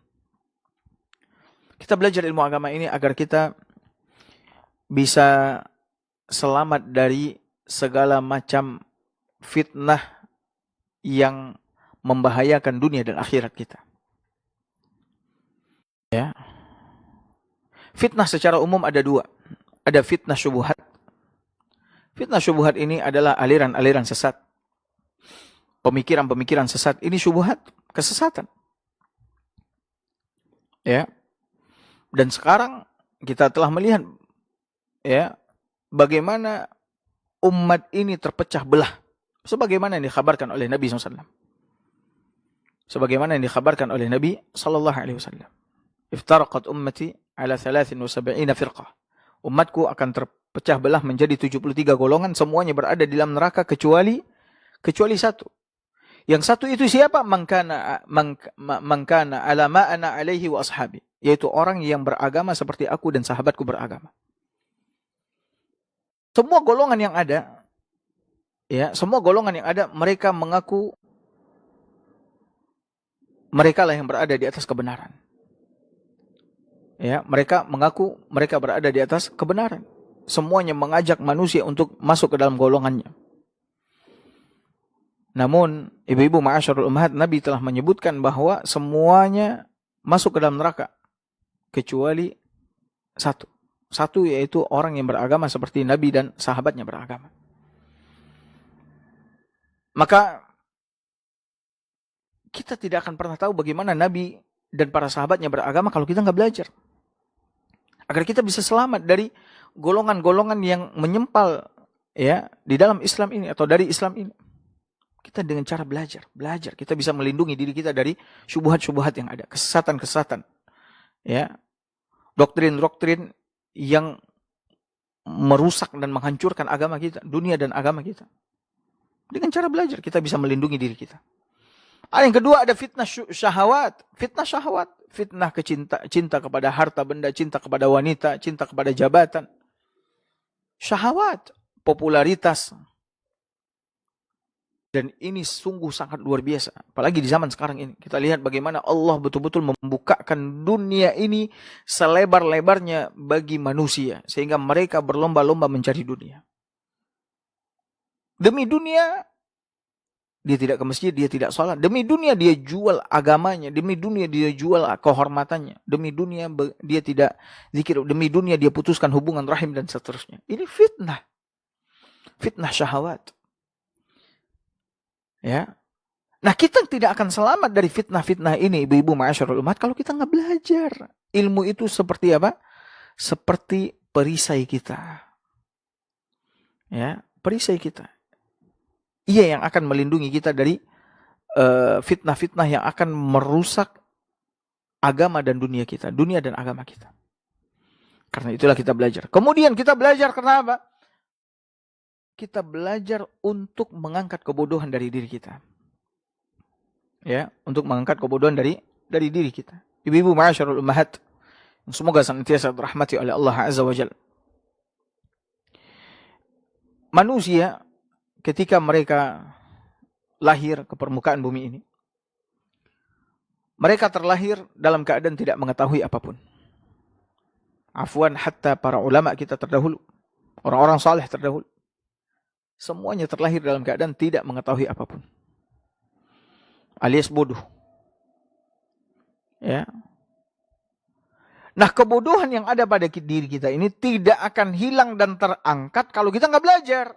Kita belajar ilmu agama ini agar kita bisa selamat dari segala macam fitnah yang membahayakan dunia dan akhirat kita. Ya. Fitnah secara umum ada dua. Ada fitnah syubhat. Fitnah syubhat ini adalah aliran-aliran sesat. Pemikiran-pemikiran sesat. Ini syubhat, kesesatan. Ya. Dan sekarang kita telah melihat ya, bagaimana umat ini terpecah belah. Sebagaimana yang dikhabarkan oleh Nabi SAW. Sebagaimana yang dikhabarkan oleh Nabi SAW. Iftaraqat ummati ala 73 firqah. Umatku akan terpecah belah menjadi 73 golongan. Semuanya berada di dalam neraka kecuali satu. Yang satu itu siapa? Man kana ala ma ana alaihi wa ashabi. Yaitu orang yang beragama seperti aku dan sahabatku beragama. Semua golongan yang ada, ya, semua golongan yang ada, mereka mengaku mereka lah yang berada di atas kebenaran. Ya, mereka mengaku mereka berada di atas kebenaran. Semuanya mengajak manusia untuk masuk ke dalam golongannya. Namun, ibu-ibu ma'asyarul ummahat, Nabi telah menyebutkan bahwa semuanya masuk ke dalam neraka kecuali satu. Satu, yaitu orang yang beragama seperti Nabi dan sahabatnya beragama. Maka kita tidak akan pernah tahu bagaimana Nabi dan para sahabatnya beragama kalau kita nggak belajar. Agar kita bisa selamat dari golongan-golongan yang menyempal ya di dalam Islam ini atau dari Islam ini. Kita dengan cara belajar, kita bisa melindungi diri kita dari syubhat-syubhat yang ada, kesesatan-kesesatan. Ya. Doktrin-doktrin yang merusak dan menghancurkan agama kita, dunia dan agama kita. Dengan cara belajar kita bisa melindungi diri kita. Yang kedua ada fitnah syahwat. Fitnah syahwat, fitnah cinta kepada harta benda, cinta kepada wanita, cinta kepada jabatan. Syahwat, popularitas. Dan ini sungguh sangat luar biasa. Apalagi di zaman sekarang ini. Kita lihat bagaimana Allah betul-betul membukakan dunia ini selebar-lebarnya bagi manusia. Sehingga mereka berlomba-lomba mencari dunia. Demi dunia, Dia tidak ke masjid, dia tidak sholat. Demi dunia dia jual agamanya. Demi dunia dia jual kehormatannya. Demi dunia dia tidak zikir. Demi dunia dia putuskan hubungan rahim dan seterusnya. Ini fitnah. Fitnah syahwat. Ya. Nah, kita tidak akan selamat dari fitnah-fitnah ini, ibu-ibu ma'asyarul umat, kalau kita nggak belajar. Ilmu itu seperti apa? Seperti perisai kita. Ya, perisai kita. Ia yang akan melindungi kita dari fitnah-fitnah yang akan merusak agama dan dunia kita. Dunia dan agama kita. Karena itulah kita belajar. Kemudian kita belajar karena apa? Kita belajar untuk mengangkat kebodohan dari diri kita. Ya, untuk mengangkat kebodohan dari diri kita. Ibu-ibu ma'asyarul ummahat, semoga senantiasa dirahmati oleh Allah Azza wa Jalla. Manusia ketika mereka lahir ke permukaan bumi ini, mereka terlahir dalam keadaan tidak mengetahui apapun. Afwan, hatta para ulama kita terdahulu, orang-orang saleh terdahulu, semuanya terlahir dalam keadaan tidak mengetahui apapun. Alias bodoh. Ya. Nah, kebodohan yang ada pada diri kita ini tidak akan hilang dan terangkat kalau kita nggak belajar.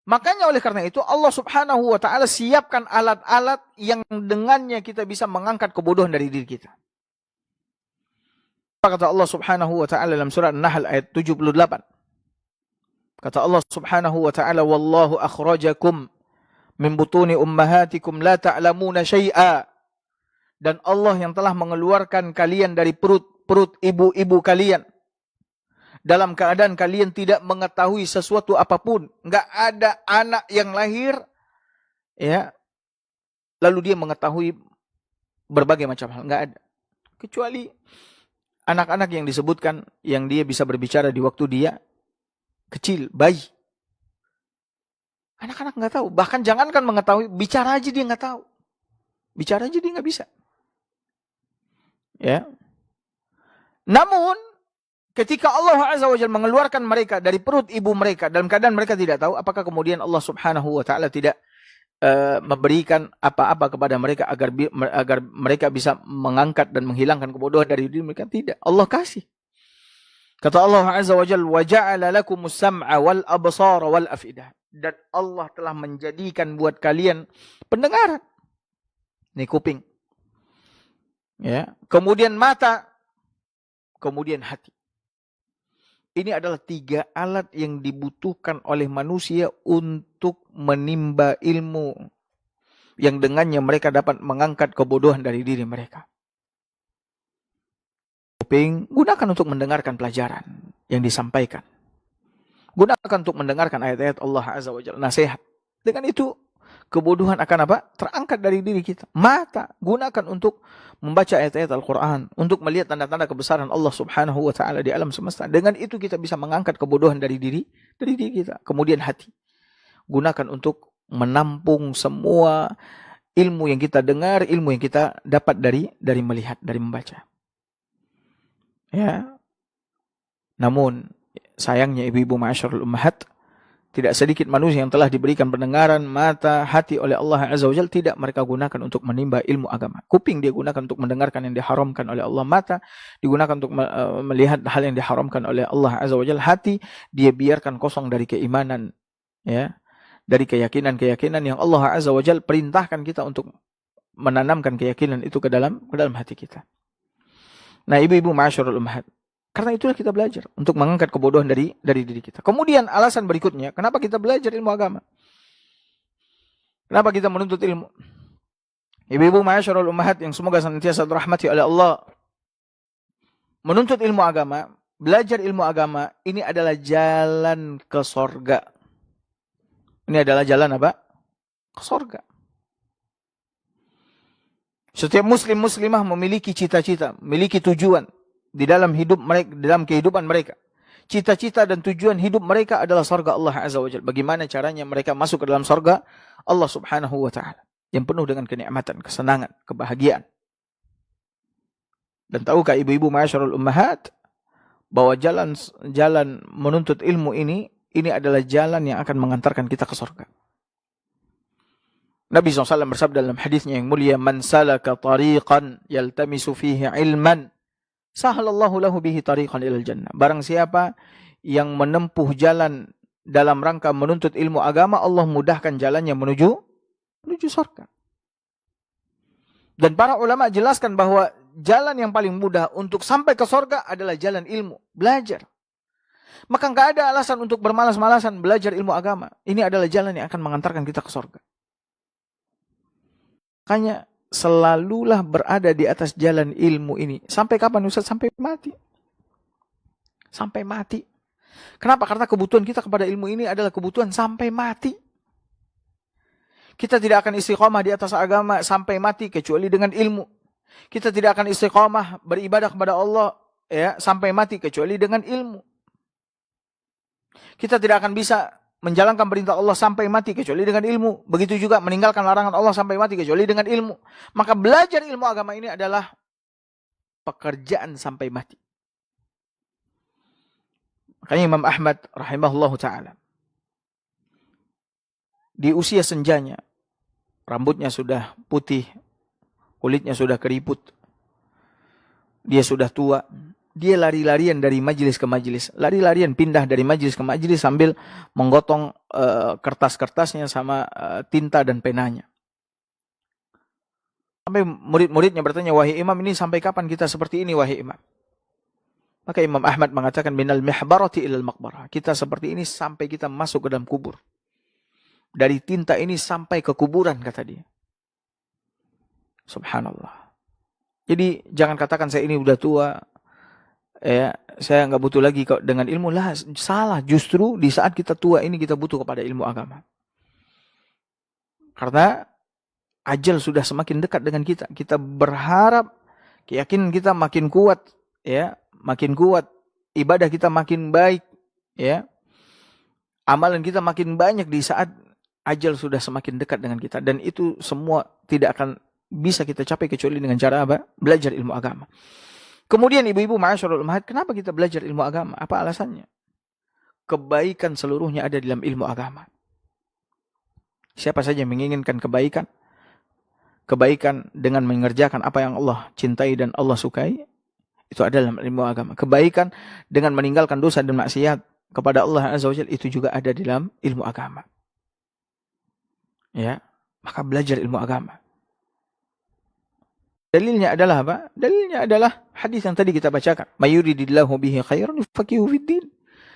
Makanya oleh karena itu Allah Subhanahu wa taala siapkan alat-alat yang dengannya kita bisa mengangkat kebodohan dari diri kita. Kata Allah Subhanahu wa taala dalam surah An-Nahl ayat 78. Kata Allah Subhanahu wa taala, "Wallahu akhrajakum min butuni ummahatikum la ta'lamuna syai'a." Dan Allah yang telah mengeluarkan kalian dari perut ibu-ibu kalian dalam keadaan kalian tidak mengetahui sesuatu apapun. Enggak ada anak yang lahir ya lalu dia mengetahui berbagai macam hal, enggak ada. Kecuali anak-anak yang disebutkan yang dia bisa berbicara di waktu dia kecil, bayi. Anak-anak nggak tahu. Bahkan jangankan mengetahui, bicara aja dia nggak tahu. Bicara aja dia nggak bisa. Ya. Namun, ketika Allah Azza wa Jalla mengeluarkan mereka dari perut ibu mereka dalam keadaan mereka tidak tahu, apakah kemudian Allah Subhanahu wa taala tidak memberikan apa-apa kepada mereka agar mereka bisa mengangkat dan menghilangkan kebodohan dari diri mereka? Tidak. Allah kasih. Kata Allah Azza wa Jalla, "Wa ja'ala lakumus sam'a wal absara wal afidah." Dan Allah telah menjadikan buat kalian pendengaran. Ini kuping. Ya, kemudian mata, kemudian hati. Ini adalah 3 alat yang dibutuhkan oleh manusia untuk menimba ilmu yang dengannya mereka dapat mengangkat kebodohan dari diri mereka. Kuping gunakan untuk mendengarkan pelajaran yang disampaikan. Gunakan untuk mendengarkan ayat-ayat Allah Azza wa Jalla, nasihat. Dengan itu kebodohan akan apa? Terangkat dari diri kita. Mata gunakan untuk membaca ayat-ayat Al-Quran, untuk melihat tanda-tanda kebesaran Allah Subhanahu wa taala di alam semesta. Dengan itu kita bisa mengangkat kebodohan dari diri kita. Kemudian hati gunakan untuk menampung semua ilmu yang kita dengar, ilmu yang kita dapat dari melihat, dari membaca. Ya. Namun sayangnya ibu-ibu ma'asyarul ummahat, tidak sedikit manusia yang telah diberikan pendengaran, mata, hati oleh Allah Azza wa Jalla tidak mereka gunakan untuk menimba ilmu agama. Kuping dia gunakan untuk mendengarkan yang diharamkan oleh Allah, mata digunakan untuk melihat hal yang diharamkan oleh Allah Azza wa Jalla, hati dia biarkan kosong dari keimanan, ya, dari keyakinan-keyakinan yang Allah Azza wa Jalla perintahkan kita untuk menanamkan keyakinan itu ke dalam hati kita. Nah, ibu-ibu ma'asyarul ummahat, karena itulah kita belajar untuk mengangkat kebodohan dari diri kita. Kemudian alasan berikutnya, kenapa kita belajar ilmu agama? Kenapa kita menuntut ilmu? Ibu-ibu ma'asyarul ummahat yang semoga senantiasa dirahmati oleh Allah, menuntut ilmu agama, belajar ilmu agama, ini adalah jalan ke sorga. Ini adalah jalan apa? Ke sorga. Setiap muslim-muslimah memiliki cita-cita, memiliki tujuan di dalam hidup mereka, dalam kehidupan mereka. Cita-cita dan tujuan hidup mereka adalah surga Allah Azza wa Jalla. Bagaimana caranya mereka masuk ke dalam surga Allah Subhanahu wa taala yang penuh dengan kenikmatan, kesenangan, kebahagiaan. Dan tahukah ibu-ibu ma'asyarul ummahat bahwa jalan menuntut ilmu ini ini adalah jalan yang akan mengantarkan kita ke surga. Nabi SAW bersabda dalam hadisnya yang mulia, "Man salaka tariqan yaltamisu fihi ilman, sahalallahu lahu bihi tariqan ilal jannah." Barang siapa yang menempuh jalan dalam rangka menuntut ilmu agama, Allah mudahkan jalannya menuju surga. Dan para ulama jelaskan bahwa jalan yang paling mudah untuk sampai ke surga adalah jalan ilmu, belajar. Maka nggak ada alasan untuk bermalas-malasan belajar ilmu agama. Ini adalah jalan yang akan mengantarkan kita ke surga. Makanya selalulah berada di atas jalan ilmu ini. Sampai kapan Ustaz? Sampai mati. Sampai mati. Kenapa? Karena kebutuhan kita kepada ilmu ini adalah kebutuhan sampai mati. Kita tidak akan istiqomah di atas agama sampai mati kecuali dengan ilmu. Kita tidak akan istiqomah beribadah kepada Allah ya sampai mati kecuali dengan ilmu. Kita tidak akan bisa menjalankan perintah Allah sampai mati kecuali dengan ilmu. Begitu juga meninggalkan larangan Allah sampai mati kecuali dengan ilmu. Maka belajar ilmu agama ini adalah pekerjaan sampai mati. Makanya Imam Ahmad rahimahullahu ta'ala, di usia senjanya, rambutnya sudah putih, kulitnya sudah keriput, dia sudah tua, dia lari-larian dari majelis ke majelis, lari-larian pindah dari majelis ke majelis sambil menggotong kertas-kertasnya sama tinta dan penanya. Sampai murid-muridnya bertanya, "Wahai Imam, ini sampai kapan kita seperti ini, wahai Imam?" Maka Imam Ahmad mengatakan, "Minal mihbarati ilal maqbarah." Kita seperti ini sampai kita masuk ke dalam kubur. Dari tinta ini sampai ke kuburan, kata dia. Subhanallah. Jadi jangan katakan saya ini udah tua, ya, saya nggak butuh lagi kok dengan ilmu. Lah, salah. Justru di saat kita tua ini kita butuh kepada ilmu agama. Karena ajal sudah semakin dekat dengan kita. Kita berharap keyakinan kita makin kuat, ya, makin kuat. Ibadah kita makin baik, ya. Amalan kita makin banyak di saat ajal sudah semakin dekat dengan kita. Dan itu semua tidak akan bisa kita capai kecuali dengan cara apa? Belajar ilmu agama. Kemudian ibu-ibu ma'asyarul ummahat, kenapa kita belajar ilmu agama? Apa alasannya? Kebaikan seluruhnya ada dalam ilmu agama. Siapa saja yang menginginkan kebaikan, kebaikan dengan mengerjakan apa yang Allah cintai dan Allah sukai, itu ada dalam ilmu agama. Kebaikan dengan meninggalkan dosa dan maksiat kepada Allah Azza wa Jalla, itu juga ada dalam ilmu agama. Ya, maka belajar ilmu agama. Dalilnya adalah apa? Dalilnya adalah hadis yang tadi kita bacakan. Mayuridillahu bihi khairan yufaqihu fiddin.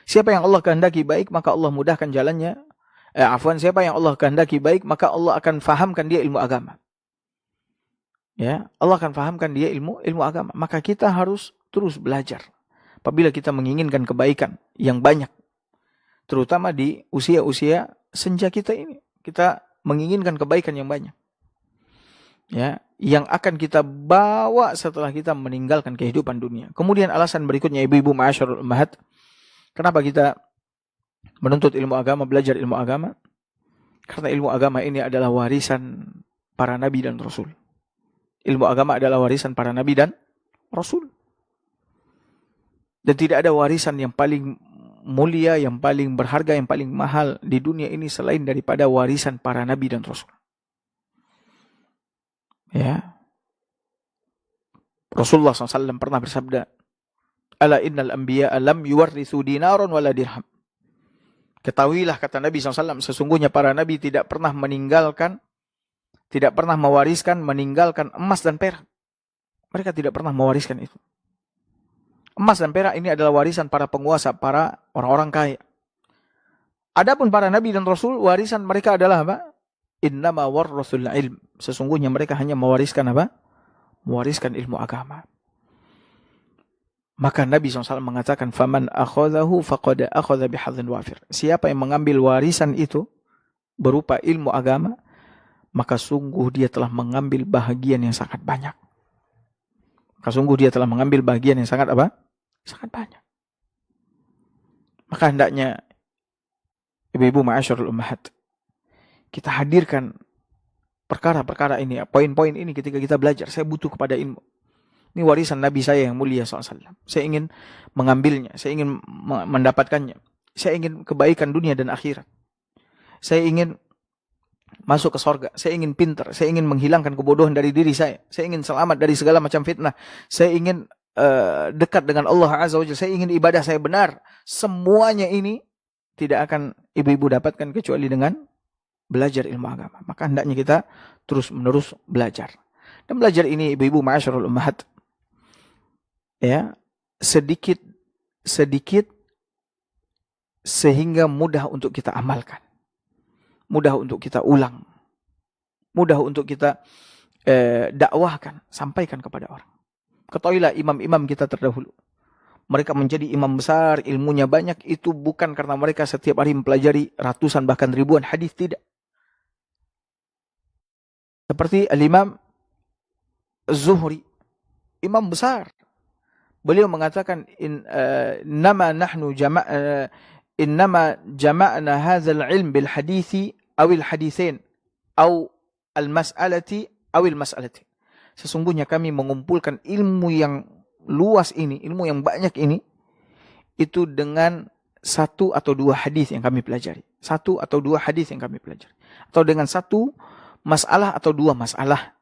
Siapa yang Allah kehendaki baik, maka Allah mudahkan jalannya. Siapa yang Allah kehendaki baik, maka Allah akan fahamkan dia ilmu agama. Ya, Allah akan fahamkan dia ilmu agama. Maka kita harus terus belajar. Apabila kita menginginkan kebaikan yang banyak, terutama di usia-usia senja kita ini, kita menginginkan kebaikan yang banyak. Ya, yang akan kita bawa setelah kita meninggalkan kehidupan dunia. Kemudian alasan berikutnya, ibu-ibu ma'asyarul ummahat, kenapa kita menuntut ilmu agama, belajar ilmu agama? Karena ilmu agama ini adalah warisan para nabi dan rasul. Ilmu agama adalah warisan para nabi dan rasul. Dan tidak ada warisan yang paling mulia, yang paling berharga, yang paling mahal di dunia ini selain daripada warisan para nabi dan rasul. Ya, Rasulullah SAW pernah bersabda, "Ala innal anbiya lam yuwarrithu dinaron wala dirham." Ketahuilah, kata Nabi SAW, sesungguhnya para nabi tidak pernah meninggalkan, tidak pernah mewariskan, meninggalkan emas dan perak. Mereka tidak pernah mewariskan itu. Emas dan perak ini adalah warisan para penguasa, para orang-orang kaya. Adapun para nabi dan rasul, warisan mereka adalah apa? Innama warrasul ilm. Sesungguhnya mereka hanya mewariskan apa? Mewariskan ilmu agama. Maka Nabi SAW mengatakan, "Faman akhadhahu faqad akhadha bihadzin wafir." Siapa yang mengambil warisan itu berupa ilmu agama, maka sungguh dia telah mengambil bahagian yang sangat banyak. Maka sungguh dia telah mengambil bahagian yang sangat apa? Sangat banyak. Maka hendaknya ibu-ibu ma'asyarul ummahat, kita hadirkan perkara-perkara ini, poin-poin ini ketika kita belajar. Saya butuh kepada ilmu. Ini warisan Nabi saya yang mulia SAW. Saya ingin mengambilnya, saya ingin mendapatkannya. Saya ingin kebaikan dunia dan akhirat. Saya ingin masuk ke sorga. Saya ingin pintar. Saya ingin menghilangkan kebodohan dari diri saya. Saya ingin selamat dari segala macam fitnah. Saya ingin dekat dengan Allah Azza wa Jalla. Saya ingin ibadah saya benar. Semuanya ini tidak akan ibu-ibu dapatkan kecuali dengan belajar ilmu agama. Maka hendaknya kita terus-menerus belajar. Dan belajar ini ibu-ibu ma'asyarul ummahat, ya, sedikit sehingga mudah untuk kita amalkan. Mudah untuk kita ulang. Mudah untuk kita dakwahkan, sampaikan kepada orang. Ketahuilah imam-imam kita terdahulu. Mereka menjadi imam besar, ilmunya banyak, itu bukan karena mereka setiap hari mempelajari ratusan bahkan ribuan hadis, tidak. Seperti Al-Imam Az-Zuhri, imam besar. Beliau mengatakan innama jama'na hadzal ilm bil hadithi awil haditsain aw al mas'alati awil mas'alati. Sesungguhnya kami mengumpulkan ilmu yang luas ini, ilmu yang banyak ini, itu dengan satu atau dua hadis yang kami pelajari. Satu atau dua hadis yang kami pelajari. Atau dengan satu masalah atau dua masalah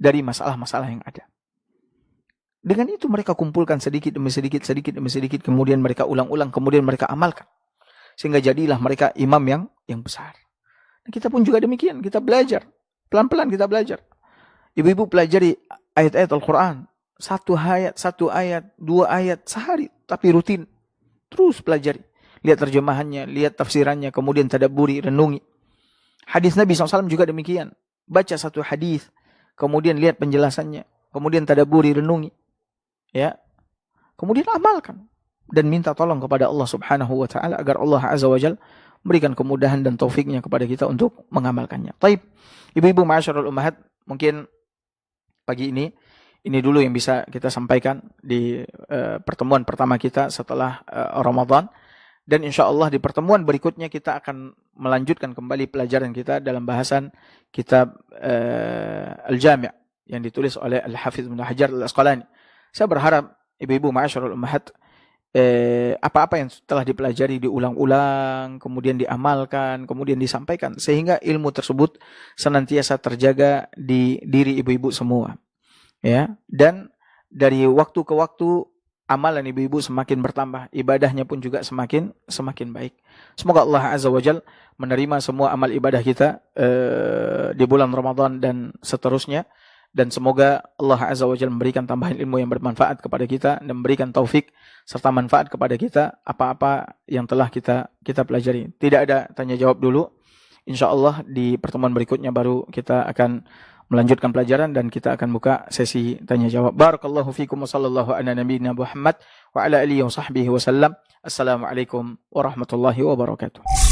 dari masalah-masalah yang ada. Dengan itu mereka kumpulkan sedikit demi sedikit, kemudian mereka ulang-ulang, kemudian mereka amalkan. Sehingga jadilah mereka imam yang besar. Dan kita pun juga demikian, kita belajar. Pelan-pelan kita belajar. Ibu-ibu pelajari ayat-ayat Al-Quran. Satu ayat, dua ayat sehari. Tapi rutin. Terus pelajari. Lihat terjemahannya, lihat tafsirannya, kemudian tadabburi, renungi. Hadis Nabi SAW juga demikian. Baca satu hadis, kemudian lihat penjelasannya, kemudian tadabburi, renungi. Ya. Kemudian amalkan. Dan minta tolong kepada Allah Subhanahu wa Ta'ala agar Allah Azza wa Jalla berikan kemudahan dan taufiknya kepada kita untuk mengamalkannya. Taib. Ibu-ibu ma'asyarul ummahat, mungkin pagi ini dulu yang bisa kita sampaikan di pertemuan pertama kita setelah Ramadan. Dan insya Allah di pertemuan berikutnya kita akan melanjutkan kembali pelajaran kita dalam bahasan kitab Al-Jami' yang ditulis oleh Al-Hafidz Ibnu Hajar Al-Asqalani. Saya berharap ibu-ibu ma'asyarul ummahat, apa-apa yang telah dipelajari diulang-ulang, kemudian diamalkan, kemudian disampaikan, sehingga ilmu tersebut senantiasa terjaga di diri ibu-ibu semua. Ya, dan dari waktu ke waktu amalan ibu-ibu semakin bertambah, ibadahnya pun juga semakin baik. Semoga Allah Azza wa Jalla menerima semua amal ibadah kita di bulan Ramadan dan seterusnya. Dan semoga Allah Azza wa Jalla memberikan tambahan ilmu yang bermanfaat kepada kita dan memberikan taufik serta manfaat kepada kita apa-apa yang telah kita pelajari. Tidak ada tanya jawab dulu. InsyaAllah di pertemuan berikutnya baru kita akan melanjutkan pelajaran dan kita akan buka sesi tanya jawab. Barakallahu fikum wa sallallahu ala nabiyyina Muhammad wa ala alihi wa sahbihi wa sallam. Assalamualaikum warahmatullahi wabarakatuh.